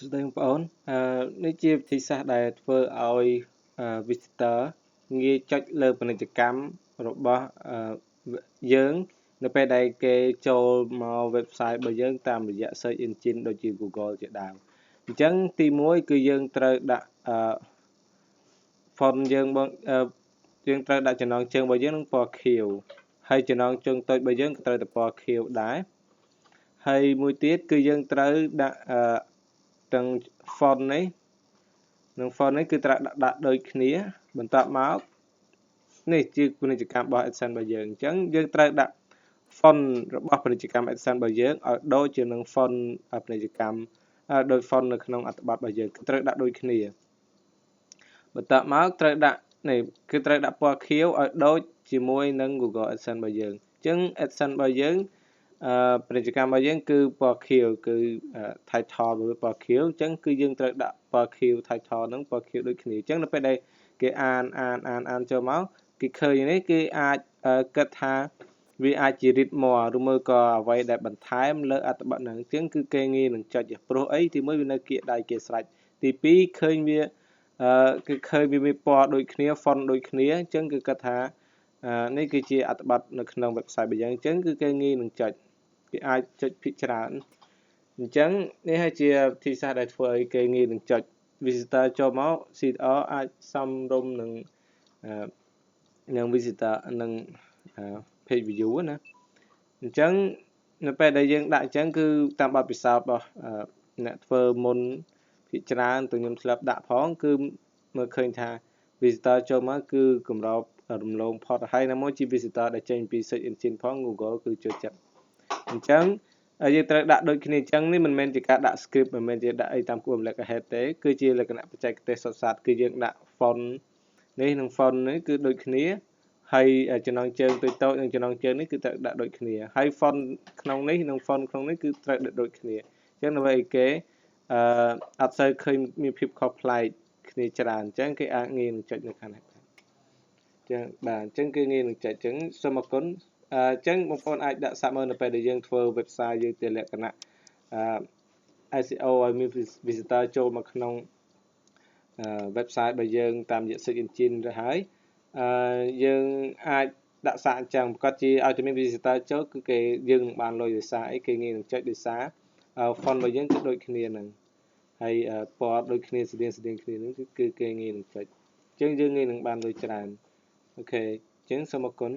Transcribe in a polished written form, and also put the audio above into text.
ស្ដីបងប្អូននេះជាវិធីសាស្ត្រដែលធ្វើឲ្យvisitor ងាយចុចលើពាណិជ្ជកម្មរបស់យើងនៅពេលដែលគេចូលមក website របស់យើងតាមរយៈ search engine ដូចជា Google ជាដើមអញ្ចឹងទី1គឺយើងត្រូវដាក់font យើងត្រូវដាក់ចំណងជើងរបស់យើងនឹងពណ៌ខៀវហើយចំណងជើងតូចរបស់យើងក៏ត្រូវតែពណ៌ខៀវដែរហើយមួយទៀតគឺយើងត្រូវដាក់ទាំង font នេះនិង font នេះគឺត្រូវដាក់ដូចគ្នាបន្ទាប់មកនេះជាពាណិជ្ជកម្មរបស់ AdSense របស់យើងអញ្ចឹងយើងត្រូវដាក់ font របស់ពាណិជ្ជកម្ម AdSense របស់យើងឲ្យដូចជានឹង font ពាណិជ្ជកម្មដោយ font នៅក្នុងអត្ថបទរបស់យើងគឺត្រូវដាក់ដូចគ្នាបន្ទាប់មកត្រូវដាក់នេះគឺត្រូវដាក់ពណ៌ខៀវឲ្យដូចជាមួយនឹង Google AdSense របស់យើងអញ្ចឹង AdSense របស់យើងពាណិជ្ជកម្មរបស់យើងគឺពណ៌ខៀវគឺ title របស់ពណ៌ខៀវអញ្ចឹងគឺយើងត្រូវដាក់ពណ៌ខៀវ title ហ្នឹងពណ៌ខៀវដូចគ្នាអញ្ចឹងនៅពេលដែលគេអានចូលមកគេឃើញនេះគេអាចគិតថាវាអាចជា read more ឬមួយក៏អ្វីដែលបន្ថែមលើអត្ថបទហ្នឹងអញ្ចឹងគឺគេងាយនឹងចុចព្រោះអីទី1វានៅគៀកដៃគេស្រេចទី2ឃើញវាគឺឃើញវាមានពណ៌ដូចគ្នា font ដូចគ្នាអញ្ចឹងគឺគាត់ថានេះគឺជាអត្ថបទនៅក្នុង website របស់យើងអញ្ចឹងគឺគេងាយនឹងចុចគេអាចចុចភាគច្រើនអញ្ចឹងនេះហើយជាវិធីសាស្ត្រដែលធ្វើឲ្យគេងាយនឹងចុច visitor ចូលមក CTR អាចសមរម្យនឹង visitor នឹង page view ណាអញ្ចឹងនៅពេលដែលយើងដាក់អញ្ចឹងគឺតាមបទពិសោធន៍របស់អ្នកធ្វើមុនភាគច្រើនទៅខ្ញុំធ្លាប់ដាក់ផងគឺមើលឃើញថា visitor ចូលមកគឺកម្របរំលងផុតហើយណាមួយជា visitor ដែលចេញពី search engine ផង Google គឺចូលចិត្តអញ្ចឹងយើងត្រូវដាក់ដូចគ្នាអញ្ចឹងនេះមិនមែនជាការដាក់ script មិនមែនជាដាក់អីតាមគួររំលឹកហេតុទេគឺជាលក្ខណៈបច្ចេកទេសសុទ្ធសាធគឺយើងដាក់ font នេះនិង font នេះគឺដូចគ្នាហើយចំណងជើងតូចៗនិងចំណងជើងនេះគឺត្រូវដាក់ដូចគ្នាហើយ font ក្នុងនេះនិង font ក្នុងនេះគឺត្រូវដាក់ដូចគ្នាអញ្ចឹងដើម្បីឲ្យគេអត់សូវឃើញមានភាពខុសប្លែកគ្នាច្រើនអញ្ចឹងគេអាចងាយនឹងចុចនៅខាងនេះអញ្ចឹងបាទអញ្ចឹងគេងាយនឹងចុចអញ្ចឹងសូមអរគុណអញ្ចឹងបងប្អូនអាចដាក់សាកមើលនៅពេលដែលយើងធ្វើ website យើងជាលក្ខណៈSEO ឲ្យមាន visitor ចូលមកក្នុង website របស់យើងតាមរយៈ search engine ទៅហើយយើងអាចដាក់សាកអញ្ចឹងប្រកាសជាឲ្យតែមាន visitor ចូលគឺគេយើងនឹងបានលុយដោយសារអីគេងាយនឹងចុចដោយសារ font របស់យើងគឺដូចគ្នាហ្នឹងហើយពណ៌ដូចគ្នាស្តៀងគ្នាហ្នឹងគឺគេងាយនឹងចុចអញ្ចឹងយើងងាយនឹងបានលុយច្រើនអូខេអញ្ចឹងសូមអរគុណ